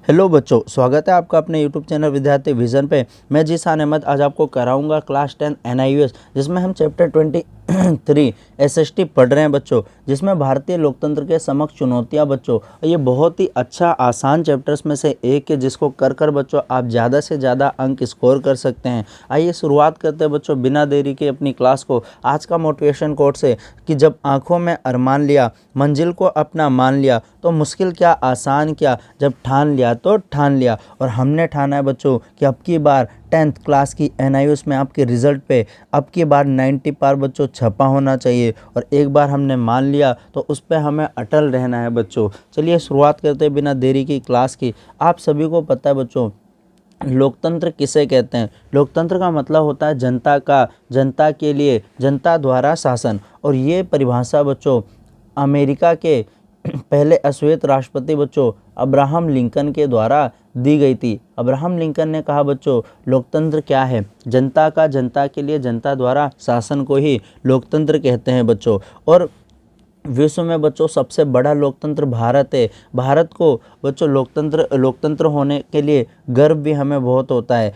Hello बच्चों, स्वागत है आपका अपने यूट्यूब चैनल विद्यार्थी विजन पे। मैं जीशान अहमद आज आपको कराऊंगा क्लास 10 NIUS, जिसमें हम चैप्टर 23 SST पढ़ रहे हैं बच्चों, जिसमें भारतीय लोकतंत्र के समक्ष चुनौतियां बच्चों। ये बहुत ही अच्छा आसान चैप्टर्स में से एक है, जिसको कर बच्चों आप ज़्यादा से ज़्यादा अंक स्कोर कर सकते हैं। आइए शुरुआत करते हैं बच्चों बिना देरी के अपनी क्लास को। आज का मोटिवेशन कोट से कि जब आँखों में अरमान लिया, मंजिल को अपना मान लिया, तो मुश्किल क्या आसान क्या, जब ठान लिया तो ठान लिया। और हमने ठाना है बच्चों कि अब की बार 10th क्लास की NIUS में आपके रिजल्ट पे अब की बार 90 पार बच्चों छपा होना चाहिए। और एक बार हमने मान लिया तो उस पर हमें अटल रहना है बच्चों। चलिए शुरुआत करते हैं बिना देरी की क्लास की। आप सभी को पता है बच्चों, लोकतंत्र किसे कहते हैं। लोकतंत्र का मतलब होता है जनता का, जनता के लिए, जनता द्वारा शासन। और ये परिभाषा बच्चों अमेरिका के पहले अश्वेत राष्ट्रपति बच्चों अब्राहम लिंकन के द्वारा दी गई थी। अब्राहम लिंकन ने कहा बच्चों, लोकतंत्र क्या है, जनता का, जनता के लिए, जनता द्वारा शासन को ही लोकतंत्र कहते हैं बच्चों। और विश्व में बच्चों सबसे बड़ा लोकतंत्र भारत है। भारत को बच्चों लोकतंत्र होने के लिए गर्व भी हमें बहुत होता है।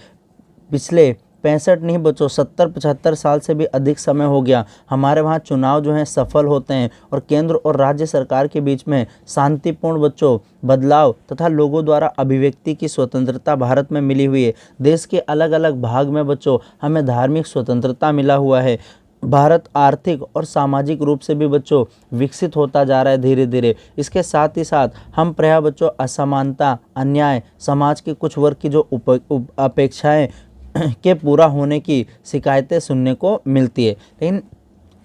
पिछले 65 नहीं बच्चों 70-75 साल से भी अधिक समय हो गया हमारे वहाँ चुनाव जो हैं सफल होते हैं, और केंद्र और राज्य सरकार के बीच में शांतिपूर्ण बच्चों बदलाव तथा लोगों द्वारा अभिव्यक्ति की स्वतंत्रता भारत में मिली हुई है। देश के अलग अलग भाग में बच्चों हमें धार्मिक स्वतंत्रता मिला हुआ है। भारत आर्थिक और सामाजिक रूप से भी बच्चों विकसित होता जा रहा है धीरे धीरे। इसके साथ ही साथ हम प्रायः बच्चों असमानता, अन्याय, समाज के कुछ वर्ग की जो अपेक्षाएं के पूरा होने की शिकायतें सुनने को मिलती है। लेकिन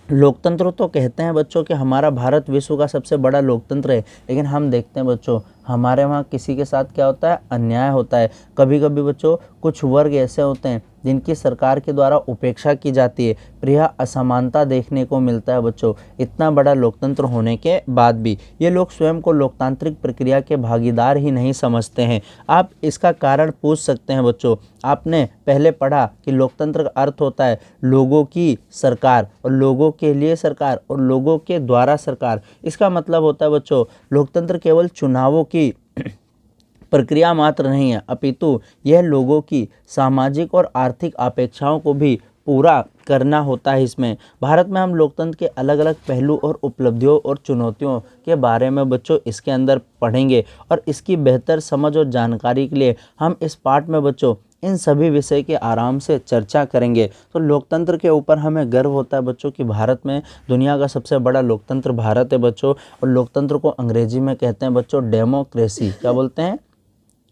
लोकतंत्र तो कहते हैं बच्चों कि हमारा भारत विश्व का सबसे बड़ा लोकतंत्र है, लेकिन हम देखते हैं बच्चों हमारे वहाँ किसी के साथ क्या होता है, अन्याय होता है। कभी कभी बच्चों कुछ वर्ग ऐसे होते हैं जिनकी सरकार के द्वारा उपेक्षा की जाती है, प्रिया असमानता देखने को मिलता है बच्चों। इतना बड़ा लोकतंत्र होने के बाद भी ये लोग स्वयं को लोकतांत्रिक प्रक्रिया के भागीदार ही नहीं समझते हैं। आप इसका कारण पूछ सकते हैं बच्चों, आपने पहले पढ़ा कि लोकतंत्र का अर्थ होता है लोगों की सरकार, और लोगों के लिए सरकार, और लोगों के द्वारा सरकार। इसका मतलब होता है बच्चों लोकतंत्र केवल चुनावों की प्रक्रिया मात्र नहीं है, अपितु यह लोगों की सामाजिक और आर्थिक अपेक्षाओं को भी पूरा करना होता है। इसमें भारत में हम लोकतंत्र के अलग अलग पहलू और उपलब्धियों और चुनौतियों के बारे में बच्चों इसके अंदर पढ़ेंगे। और इसकी बेहतर समझ और जानकारी के लिए हम इस पाठ में बच्चों इन सभी विषय के आराम से चर्चा करेंगे। तो लोकतंत्र के ऊपर हमें गर्व होता है बच्चों कि भारत में दुनिया का सबसे बड़ा लोकतंत्र भारत है बच्चों। और लोकतंत्र को अंग्रेजी में कहते हैं बच्चों डेमोक्रेसी। क्या बोलते हैं?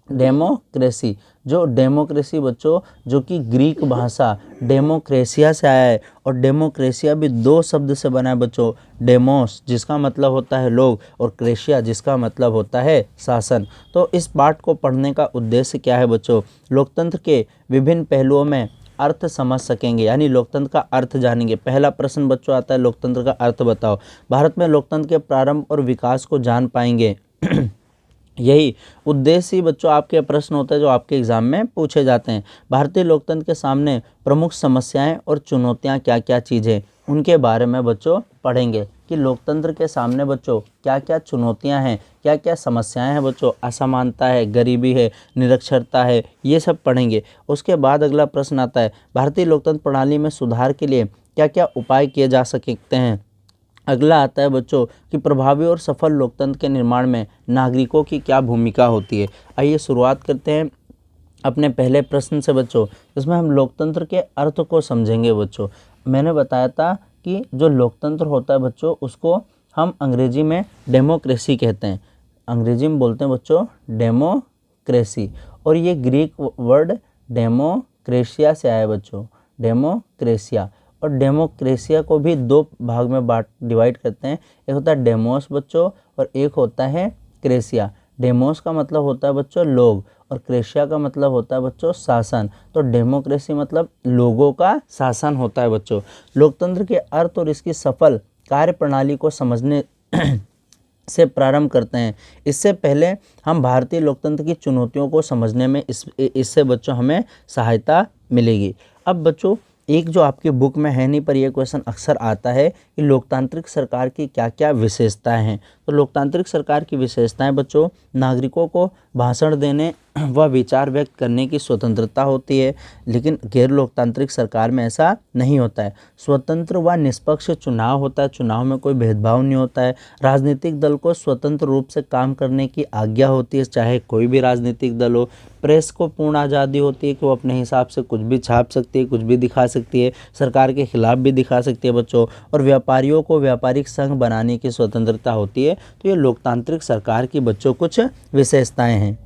डेमोक्रेसी। जो डेमोक्रेसी बच्चों जो कि ग्रीक भाषा डेमोक्रेसिया से आया है, और डेमोक्रेसिया भी दो शब्द से बना है बच्चों, डेमोस जिसका मतलब होता है लोग, और क्रेशिया जिसका मतलब होता है शासन। तो इस पाठ को पढ़ने का उद्देश्य क्या है बच्चों, लोकतंत्र के विभिन्न पहलुओं में अर्थ समझ सकेंगे, यानी लोकतंत्र का अर्थ जानेंगे। पहला प्रश्न बच्चों आता है, लोकतंत्र का अर्थ बताओ। भारत में लोकतंत्र के प्रारंभ और विकास को जान पाएंगे। यही उद्देश्य ही बच्चों आपके प्रश्न होते हैं जो आपके एग्जाम में पूछे जाते हैं। भारतीय लोकतंत्र के सामने प्रमुख समस्याएं और चुनौतियां क्या क्या चीज़ें, उनके बारे में बच्चों पढ़ेंगे कि लोकतंत्र के सामने बच्चों क्या क्या चुनौतियां हैं, क्या क्या समस्याएं हैं बच्चों। असमानता है, गरीबी है, निरक्षरता है, ये सब पढ़ेंगे। उसके बाद अगला प्रश्न आता है, भारतीय लोकतंत्र प्रणाली में सुधार के लिए क्या क्या उपाय किए जा सकते हैं। अगला आता है बच्चों कि प्रभावी और सफल लोकतंत्र के निर्माण में नागरिकों की क्या भूमिका होती है। आइए शुरुआत करते हैं अपने पहले प्रश्न से बच्चों, जिसमें हम लोकतंत्र के अर्थ को समझेंगे बच्चों। मैंने बताया था कि जो लोकतंत्र होता है बच्चों उसको हम अंग्रेजी में डेमोक्रेसी कहते हैं। अंग्रेजी में बोलते हैं बच्चों डेमोक्रेसी, और ये ग्रीक वर्ड डेमोक्रेशिया से आया है बच्चों, डेमोक्रेशिया। और डेमोक्रेसिया को भी दो भाग में डिवाइड करते हैं, एक होता है डेमोस बच्चों, और एक होता है क्रेसिया। डेमोस का मतलब होता है बच्चों लोग, और क्रेशिया का मतलब होता है बच्चों शासन। तो डेमोक्रेसी मतलब लोगों का शासन होता है बच्चों। लोकतंत्र के अर्थ और इसकी सफल कार्य प्रणाली को समझने से प्रारंभ करते हैं। इससे पहले हम भारतीय लोकतंत्र की चुनौतियों को समझने में इससे बच्चों हमें सहायता मिलेगी। अब बच्चों एक जो आपकी बुक में है नहीं, पर यह क्वेश्चन अक्सर आता है कि लोकतांत्रिक सरकार की क्या क्या विशेषताएं हैं। तो लोकतांत्रिक सरकार की विशेषताएं बच्चों नागरिकों को भाषण देने व विचार व्यक्त करने की स्वतंत्रता होती है, लेकिन गैर लोकतांत्रिक सरकार में ऐसा नहीं होता है। स्वतंत्र व निष्पक्ष चुनाव होता है, चुनाव में कोई भेदभाव नहीं होता है। राजनीतिक दल को स्वतंत्र रूप से काम करने की आज्ञा होती है, चाहे कोई भी राजनीतिक दल हो। प्रेस को पूर्ण आज़ादी होती है कि वो अपने हिसाब से कुछ भी छाप सकती है, कुछ भी दिखा सकती है, सरकार के खिलाफ भी दिखा सकती है बच्चों। और व्यापारियों को व्यापारिक संघ बनाने की स्वतंत्रता होती है। तो ये लोकतांत्रिक सरकार की बच्चों कुछ विशेषताएं हैं।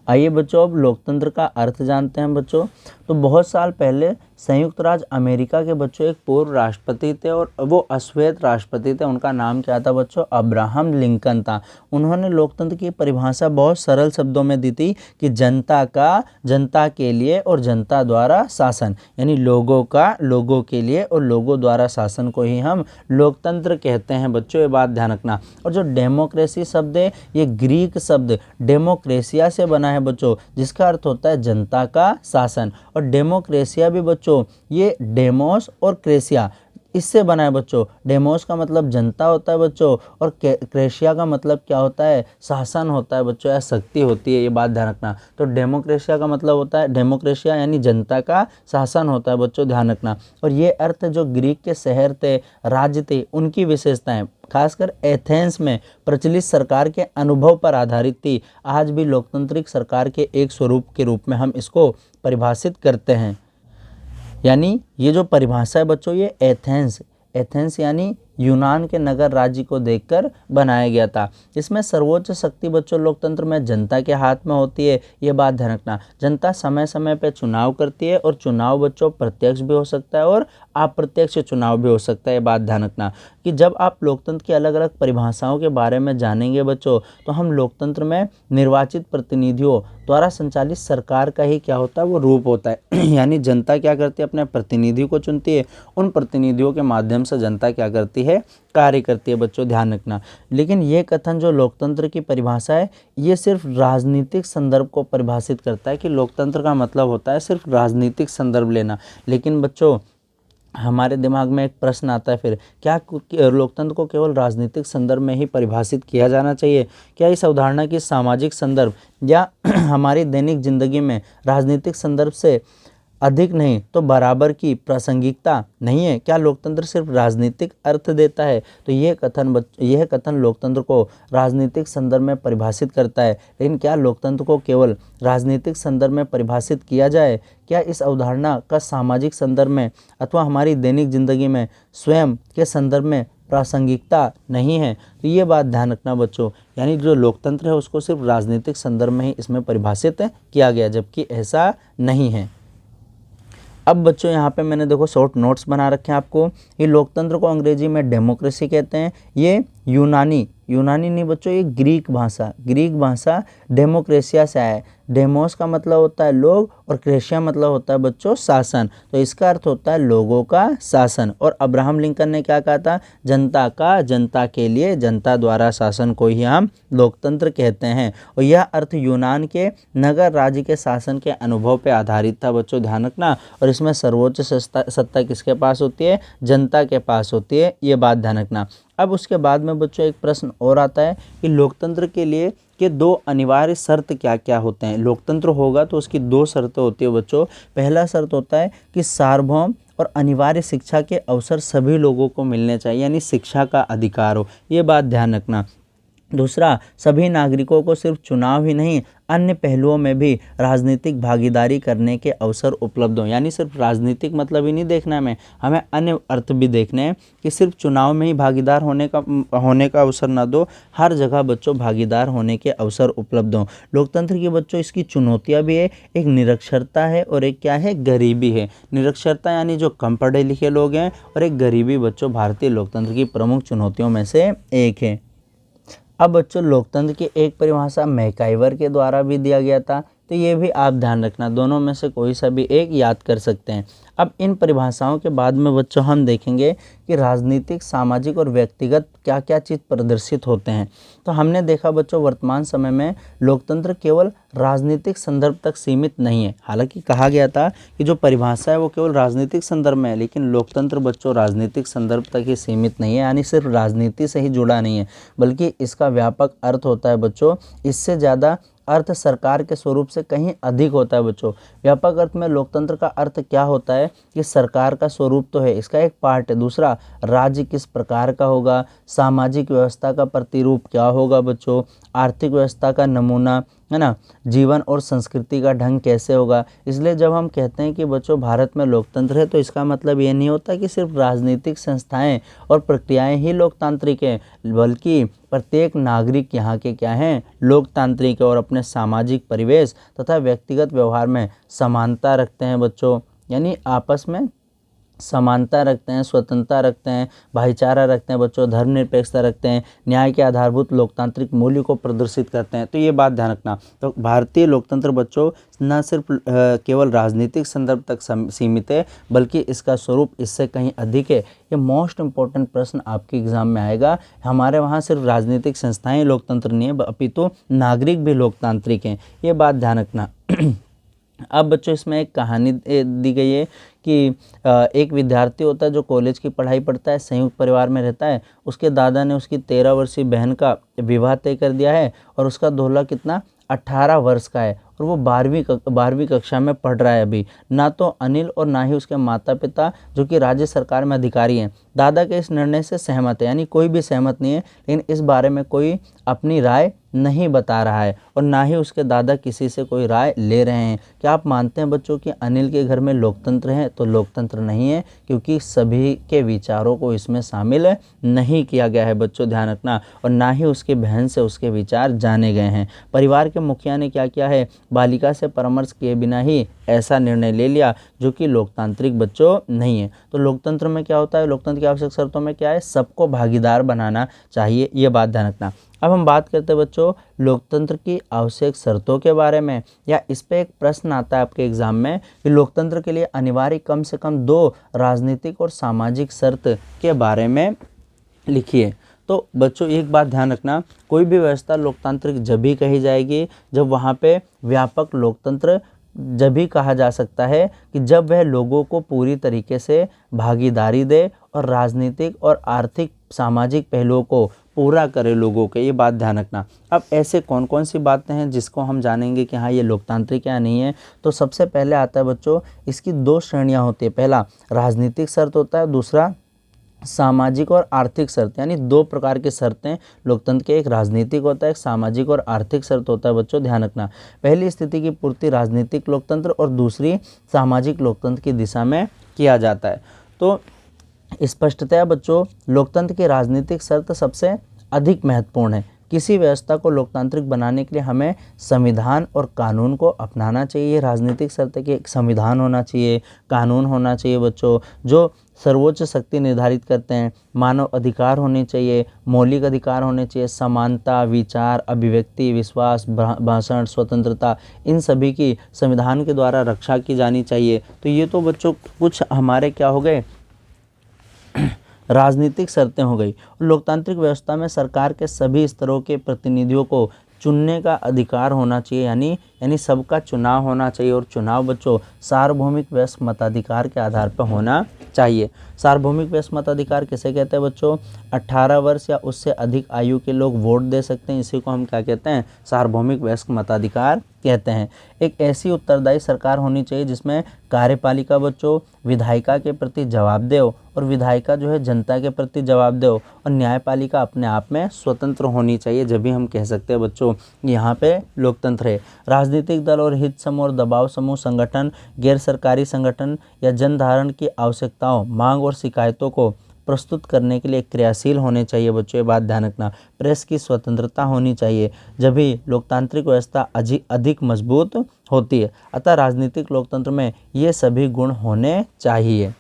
आइए बच्चों अब लोकतंत्र का अर्थ जानते हैं बच्चों। तो बहुत साल पहले संयुक्त राज्य अमेरिका के बच्चों एक पूर्व राष्ट्रपति थे और वो अश्वेत राष्ट्रपति थे। उनका नाम क्या था बच्चों? अब्राहम लिंकन था। उन्होंने लोकतंत्र की परिभाषा बहुत सरल शब्दों में दी थी कि जनता का, जनता के लिए और जनता द्वारा शासन, यानी लोगों का लोगों के लिए और लोगों द्वारा शासन को ही हम लोकतंत्र कहते हैं बच्चों, ये बात ध्यान रखना। और जो डेमोक्रेसी शब्द है ये ग्रीक शब्द डेमोक्रेसिया से बना है बच्चों, जिसका अर्थ होता है जनता का शासन। और डेमोक्रेसिया भी बच्चों ये डेमोस और क्रेसिया इससे बना है बच्चों। डेमोस का मतलब जनता होता है बच्चों और क्रेसिया का मतलब क्या होता है? शासन होता है बच्चों या शक्ति होती है, ये बात ध्यान रखना। तो डेमोक्रेसिया का मतलब होता है, डेमोक्रेसिया यानी जनता का शासन होता है बच्चों, ध्यान रखना। और ये अर्थ जो ग्रीक के शहर थे, राज्य थे, उनकी विशेषताएं खासकर एथेंस में प्रचलित सरकार के अनुभव पर आधारित थी। आज भी लोकतांत्रिक सरकार के एक स्वरूप के रूप में हम इसको परिभाषित करते हैं। यानी ये जो परिभाषा है बच्चों ये एथेंस यानी यूनान के नगर राज्य को देखकर बनाया गया था। इसमें सर्वोच्च शक्ति बच्चों लोकतंत्र में जनता के हाथ में होती है, ये बात ध्यान रखना। जनता समय समय पे चुनाव करती है और चुनाव बच्चों प्रत्यक्ष भी हो सकता है और अप्रत्यक्ष चुनाव भी हो सकता है, ये बात ध्यान रखना। कि जब आप लोकतंत्र की अलग अलग परिभाषाओं के बारे में जानेंगे बच्चों, तो हम लोकतंत्र में निर्वाचित प्रतिनिधियों द्वारा संचालित सरकार का ही क्या होता है? वो रूप होता है। यानी जनता क्या करती है? अपने प्रतिनिधि को चुनती है, उन प्रतिनिधियों के माध्यम से जनता क्या करती है? कार्य करती है बच्चों, ध्यान रखना। लेकिन ये कथन जो लोकतंत्र की परिभाषा है ये सिर्फ राजनीतिक संदर्भ को परिभाषित करता है कि लोकतंत्र का मतलब होता है सिर्फ राजनीतिक संदर्भ लेना। लेकिन बच्चों हमारे दिमाग में एक प्रश्न आता है, फिर क्या लोकतंत्र को केवल राजनीतिक संदर्भ में ही परिभाषित किया जाना चाहिए? क्या इस अवधारणा की सामाजिक संदर्भ या हमारी दैनिक जिंदगी में राजनीतिक संदर्भ से अधिक नहीं तो बराबर की प्रासंगिकता नहीं है? क्या लोकतंत्र सिर्फ राजनीतिक अर्थ देता है? तो यह कथन लोकतंत्र को राजनीतिक संदर्भ में परिभाषित करता है। लेकिन क्या लोकतंत्र को केवल राजनीतिक संदर्भ में परिभाषित किया जाए? क्या इस अवधारणा का सामाजिक संदर्भ में अथवा हमारी दैनिक जिंदगी में स्वयं के संदर्भ में प्रासंगिकता नहीं है? तो ये बात ध्यान रखना बच्चों। यानी जो लोकतंत्र है उसको सिर्फ राजनीतिक संदर्भ में ही इसमें परिभाषित किया गया, जबकि ऐसा नहीं है। अब बच्चों यहाँ पे मैंने देखो शॉर्ट नोट्स बना रखे हैं आपको। ये लोकतंत्र को अंग्रेजी में डेमोक्रेसी कहते हैं। ये यूनानी नहीं बच्चों, ये ग्रीक भाषा डेमोक्रेसिया से आया है। डेमोस का मतलब होता है लोग और क्रेशिया मतलब होता है बच्चों शासन। तो इसका अर्थ होता है लोगों का शासन। और अब्राहम लिंकन ने क्या कहा था? जनता का, जनता के लिए, जनता द्वारा शासन को ही हम लोकतंत्र कहते हैं। और यह अर्थ यूनान के नगर राज्य के शासन के अनुभव पर आधारित था बच्चों, ध्यान रखना। और इसमें सर्वोच्च सत्ता किसके पास होती है? जनता के पास होती है, ये बात ध्यान रखना। अब उसके बाद में बच्चों एक प्रश्न और आता है कि लोकतंत्र के लिए के दो अनिवार्य शर्त क्या क्या होते हैं? लोकतंत्र होगा तो उसकी दो शर्तें होती है बच्चों। पहला शर्त होता है कि सार्वभौम और अनिवार्य शिक्षा के अवसर सभी लोगों को मिलने चाहिए, यानी शिक्षा का अधिकार हो, ये बात ध्यान रखना। दूसरा, सभी नागरिकों को सिर्फ चुनाव ही नहीं अन्य पहलुओं में भी राजनीतिक भागीदारी करने के अवसर उपलब्ध हों। यानी सिर्फ राजनीतिक मतलब ही नहीं देखना है, हमें अन्य अर्थ भी देखने हैं कि सिर्फ चुनाव में ही भागीदार होने का अवसर ना दो, हर जगह बच्चों भागीदार होने के अवसर उपलब्ध हों। लोकतंत्र की बच्चों इसकी चुनौतियाँ भी है, एक निरक्षरता है और एक क्या है? गरीबी है। निरक्षरता यानी जो कम पढ़े लिखे लोग हैं, और एक गरीबी बच्चों भारतीय लोकतंत्र की प्रमुख चुनौतियों में से एक है। अब बच्चों लोकतंत्र की एक परिभाषा मैकाइवर के द्वारा भी दिया गया था, तो ये भी आप ध्यान रखना, दोनों में से कोई सा भी एक याद कर सकते हैं। अब इन परिभाषाओं के बाद में बच्चों हम देखेंगे कि राजनीतिक, सामाजिक और व्यक्तिगत क्या क्या चीज़ प्रदर्शित होते हैं। तो हमने देखा बच्चों वर्तमान समय में लोकतंत्र केवल राजनीतिक संदर्भ तक सीमित नहीं है। हालांकि कहा गया था कि जो परिभाषा है वो केवल राजनीतिक संदर्भ में है, लेकिन लोकतंत्र बच्चों राजनीतिक संदर्भ तक ही सीमित नहीं है, यानी सिर्फ राजनीति से ही जुड़ा नहीं है, बल्कि इसका व्यापक अर्थ होता है बच्चों। इससे ज़्यादा अर्थ सरकार के स्वरूप से कहीं अधिक होता है बच्चों। व्यापक अर्थ में लोकतंत्र का अर्थ क्या होता है कि सरकार का स्वरूप तो है, इसका एक पार्ट है। दूसरा, राज्य किस प्रकार का होगा, सामाजिक व्यवस्था का प्रतिरूप क्या होगा बच्चों, आर्थिक व्यवस्था का नमूना है ना, जीवन और संस्कृति का ढंग कैसे होगा। इसलिए जब हम कहते हैं कि बच्चों भारत में लोकतंत्र है, तो इसका मतलब ये नहीं होता कि सिर्फ राजनीतिक संस्थाएं और प्रक्रियाएं ही लोकतांत्रिक हैं, बल्कि प्रत्येक नागरिक यहाँ के क्या हैं, लोकतांत्रिक है और अपने सामाजिक परिवेश तथा व्यक्तिगत व्यवहार में समानता रखते हैं बच्चों, यानी आपस में समानता रखते हैं, स्वतंत्रता रखते हैं, भाईचारा रखते हैं बच्चों, धर्मनिरपेक्षता रखते हैं, न्याय के आधारभूत लोकतांत्रिक मूल्य को प्रदर्शित करते हैं। तो ये बात ध्यान रखना। तो भारतीय लोकतंत्र बच्चों न सिर्फ केवल राजनीतिक संदर्भ तक सीमित है, बल्कि इसका स्वरूप इससे कहीं अधिक है। ये मोस्ट इंपॉर्टेंट प्रश्न आपके एग्जाम में आएगा। हमारे वहाँ सिर्फ राजनीतिक संस्थाएं लोकतंत्र नहीं है, अपितु नागरिक भी लोकतांत्रिक हैं, ये बात ध्यान रखना। अब बच्चों इसमें एक कहानी दी गई है कि एक विद्यार्थी होता है जो कॉलेज की पढ़ाई पढ़ता है, संयुक्त परिवार में रहता है। उसके दादा ने उसकी 13 वर्षीय बहन का विवाह तय कर दिया है और उसका दूल्हा कितना 18 वर्ष का है और वो 12वीं कक्षा में पढ़ रहा है अभी। ना तो अनिल और ना ही उसके माता पिता जो कि राज्य सरकार में अधिकारी हैं दादा के इस निर्णय से सहमत है, यानी कोई भी सहमत नहीं है, लेकिन इस बारे में कोई अपनी राय नहीं बता रहा है और ना ही उसके दादा किसी से कोई राय ले रहे हैं। क्या आप मानते हैं बच्चों कि अनिल के घर में लोकतंत्र है? तो लोकतंत्र नहीं है, क्योंकि सभी के विचारों को इसमें शामिल नहीं किया गया है बच्चों, ध्यान रखना। और ना ही उसकी बहन से उसके विचार जाने गए हैं। परिवार के मुखिया ने क्या किया है, बालिका से परामर्श किए बिना ही ऐसा निर्णय ले लिया जो कि लोकतांत्रिक बच्चों नहीं है। तो लोकतंत्र में क्या होता है, लोकतंत्र की आवश्यक शर्तों में क्या है, सबको भागीदार बनाना चाहिए, ये बात ध्यान रखना। अब हम बात करते हैं बच्चों लोकतंत्र की आवश्यक शर्तों के बारे में, या इस पे एक प्रश्न आता है आपके एग्जाम में कि लोकतंत्र के लिए अनिवार्य कम से कम 2 राजनीतिक और सामाजिक शर्त के बारे में लिखिए। तो बच्चों एक बात ध्यान रखना, कोई भी व्यवस्था लोकतांत्रिक जब भी कही जाएगी जब वहाँ पे व्यापक लोकतंत्र जब भी कहा जा सकता है कि जब वह लोगों को पूरी तरीके से भागीदारी दे और राजनीतिक और आर्थिक सामाजिक पहलुओं को पूरा करे लोगों के, ये बात ध्यान रखना। अब ऐसे कौन कौन सी बातें हैं जिसको हम जानेंगे कि हाँ ये लोकतांत्रिक या नहीं है। तो सबसे पहले आता है बच्चों, इसकी 2 श्रेणियां होती है। पहला राजनीतिक शर्त होता है, दूसरा सामाजिक और आर्थिक शर्त, यानी 2 प्रकार की शर्तें लोकतंत्र के, एक राजनीतिक होता है, एक सामाजिक और आर्थिक शर्त होता है बच्चों, ध्यान रखना। पहली स्थिति की पूर्ति राजनीतिक लोकतंत्र और दूसरी सामाजिक लोकतंत्र की दिशा में किया जाता है। तो स्पष्टतया बच्चों लोकतंत्र की राजनीतिक शर्त सबसे अधिक महत्वपूर्ण है। किसी व्यवस्था को लोकतांत्रिक बनाने के लिए हमें संविधान और कानून को अपनाना चाहिए। राजनीतिक शर्त है कि एक संविधान होना चाहिए, कानून होना चाहिए बच्चों जो सर्वोच्च शक्ति निर्धारित करते हैं, मानव अधिकार होने चाहिए, मौलिक अधिकार होने चाहिए, समानता, विचार, अभिव्यक्ति, विश्वास, भाषण, स्वतंत्रता, इन सभी की संविधान के द्वारा रक्षा की जानी चाहिए। तो ये तो बच्चों कुछ हमारे क्या हो गए, राजनीतिक शर्तें हो गई। लोकतांत्रिक व्यवस्था में सरकार के सभी स्तरों के प्रतिनिधियों को चुनने का अधिकार होना चाहिए, यानी सबका चुनाव होना चाहिए। और चुनाव बच्चों सार्वभौमिक वयस्क मताधिकार के आधार पर होना चाहिए। सार्वभौमिक वयस्क मताधिकार किसे कहते हैं बच्चों, 18 वर्ष या उससे अधिक आयु के लोग वोट दे सकते हैं, इसी को हम क्या कहते हैं, सार्वभौमिक वयस्क मताधिकार कहते हैं। एक ऐसी उत्तरदायी सरकार होनी चाहिए जिसमें कार्यपालिका बच्चों विधायिका के प्रति जवाबदेह हो और विधायिका जो है जनता के प्रति जवाबदेह हो, और न्यायपालिका अपने आप में स्वतंत्र होनी चाहिए, जब भी हम कह सकते हैं बच्चों यहाँ पे लोकतंत्र है। राजनीतिक दल और हित समूह और दबाव समूह संगठन, गैर सरकारी संगठन या जनधारण की आवश्यकताओं, मांग और शिकायतों को प्रस्तुत करने के लिए क्रियाशील होने चाहिए बच्चों, ये बात ध्यान रखना। प्रेस की स्वतंत्रता होनी चाहिए, जब भी लोकतांत्रिक व्यवस्था अधिक मजबूत होती है। अतः राजनीतिक लोकतंत्र में ये सभी गुण होने चाहिए।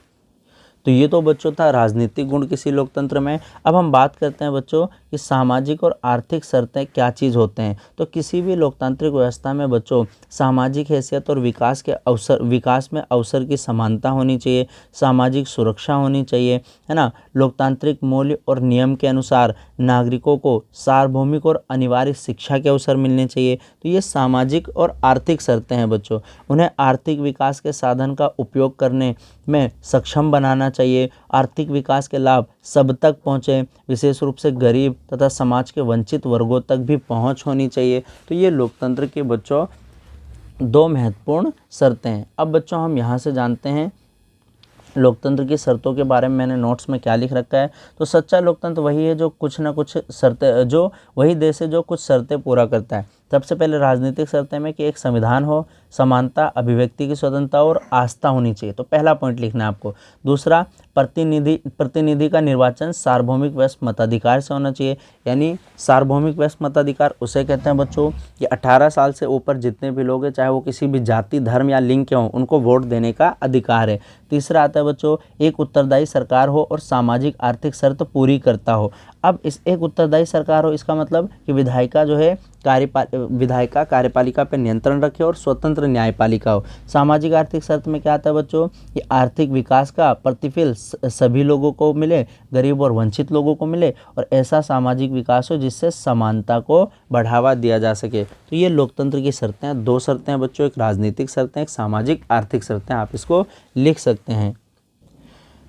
तो ये तो बच्चों था राजनीतिक गुण किसी लोकतंत्र में। अब हम बात करते हैं बच्चों कि सामाजिक और आर्थिक शर्तें क्या चीज़ होते हैं। तो किसी भी लोकतांत्रिक व्यवस्था में बच्चों सामाजिक हैसियत और विकास में अवसर की समानता होनी चाहिए, सामाजिक सुरक्षा होनी चाहिए, है ना। लोकतांत्रिक मूल्य और नियम के अनुसार नागरिकों को सार्वभौमिक और अनिवार्य शिक्षा के अवसर मिलने चाहिए। तो ये सामाजिक और आर्थिक शर्तें हैं बच्चों। उन्हें आर्थिक विकास के साधन का उपयोग करने में सक्षम बनाना चाहिए। आर्थिक विकास के लाभ सब तक पहुँचे, विशेष रूप से गरीब तथा समाज के वंचित वर्गों तक भी पहुँच होनी चाहिए। तो ये लोकतंत्र के बच्चों दो महत्वपूर्ण शर्तें हैं। अब बच्चों हम यहाँ से जानते हैं लोकतंत्र की शर्तों के बारे में मैंने नोट्स में क्या लिख रखा है। तो सच्चा लोकतंत्र वही है जो कुछ ना कुछ शर्तें, जो वही देश है जो कुछ शर्तें पूरा करता है। सबसे पहले राजनीतिक शर्तें में कि एक संविधान हो, समानता, अभिव्यक्ति की स्वतंत्रता और आस्था होनी चाहिए। तो पहला पॉइंट लिखना है आपको। दूसरा, प्रतिनिधि का निर्वाचन सार्वभौमिक वयस्क मताधिकार से होना चाहिए। यानी सार्वभौमिक वयस्क मताधिकार उसे कहते हैं बच्चों कि 18 साल से ऊपर जितने भी लोग हैं, चाहे वो किसी भी जाति, धर्म या लिंग के हों, उनको वोट देने का अधिकार है। तीसरा आता है बच्चों, एक उत्तरदायी सरकार हो और सामाजिक आर्थिक शर्त पूरी करता हो। अब इस एक उत्तरदायी सरकार हो, इसका मतलब कि विधायिका जो है विधायिका कार्यपालिका पर नियंत्रण रखे और स्वतंत्र न्यायपालिका हो। सामाजिक आर्थिक शर्त में क्या आता है बच्चों कि आर्थिक विकास का प्रतिफल सभी लोगों को मिले, गरीब और वंचित लोगों को मिले, और ऐसा सामाजिक विकास हो जिससे समानता को बढ़ावा दिया जा सके। तो ये लोकतंत्र की शर्तें हैं। दो शर्तें हैं बच्चों, एक राजनीतिक शर्तें, एक सामाजिक आर्थिक शर्तें। आप इसको लिख सकते हैं।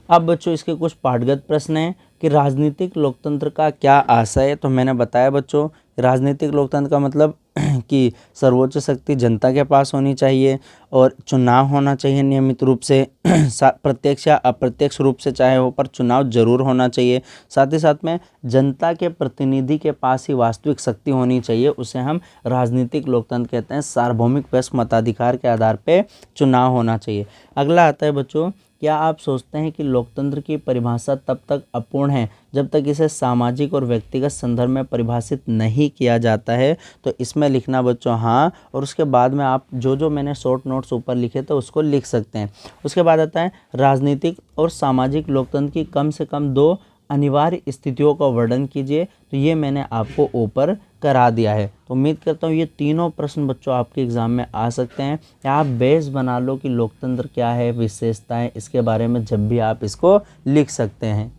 अब बच्चों इसके कुछ पाठगत प्रश्न हैं कि राजनीतिक लोकतंत्र का क्या आशय है। तो मैंने बताया बच्चों राजनीतिक लोकतंत्र का मतलब कि सर्वोच्च शक्ति जनता के पास होनी चाहिए और चुनाव होना चाहिए नियमित रूप से, प्रत्यक्ष या अप्रत्यक्ष रूप से चाहे हो, पर चुनाव जरूर होना चाहिए। साथ ही साथ में जनता के प्रतिनिधि के पास ही वास्तविक शक्ति होनी चाहिए, उसे हम राजनीतिक लोकतंत्र कहते हैं। सार्वभौमिक वयस्क मताधिकार के आधार पर चुनाव होना चाहिए। अगला आता है बच्चों, क्या आप सोचते हैं कि लोकतंत्र की परिभाषा तब तक अपूर्ण है जब तक इसे सामाजिक और व्यक्तिगत संदर्भ में परिभाषित नहीं किया जाता है। तो इसमें लिखना बच्चों हाँ, और उसके बाद में आप जो मैंने शॉर्ट नोट्स ऊपर लिखे थे उसको लिख सकते हैं। उसके बाद आता है राजनीतिक और सामाजिक लोकतंत्र की कम से कम दो अनिवार्य स्थितियों का वर्णन कीजिए। तो ये मैंने आपको ऊपर करा दिया है। तो उम्मीद करता हूँ ये तीनों प्रश्न बच्चों आपके एग्ज़ाम में आ सकते हैं। या आप बेस बना लो कि लोकतंत्र क्या है, विशेषताएं, इसके बारे में जब भी आप इसको लिख सकते हैं।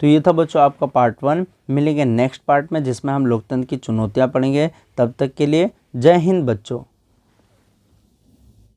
तो ये था बच्चों आपका पार्ट 1। मिलेंगे नेक्स्ट पार्ट में जिसमें हम लोकतंत्र की चुनौतियाँ पढ़ेंगे। तब तक के लिए जय हिंद बच्चों।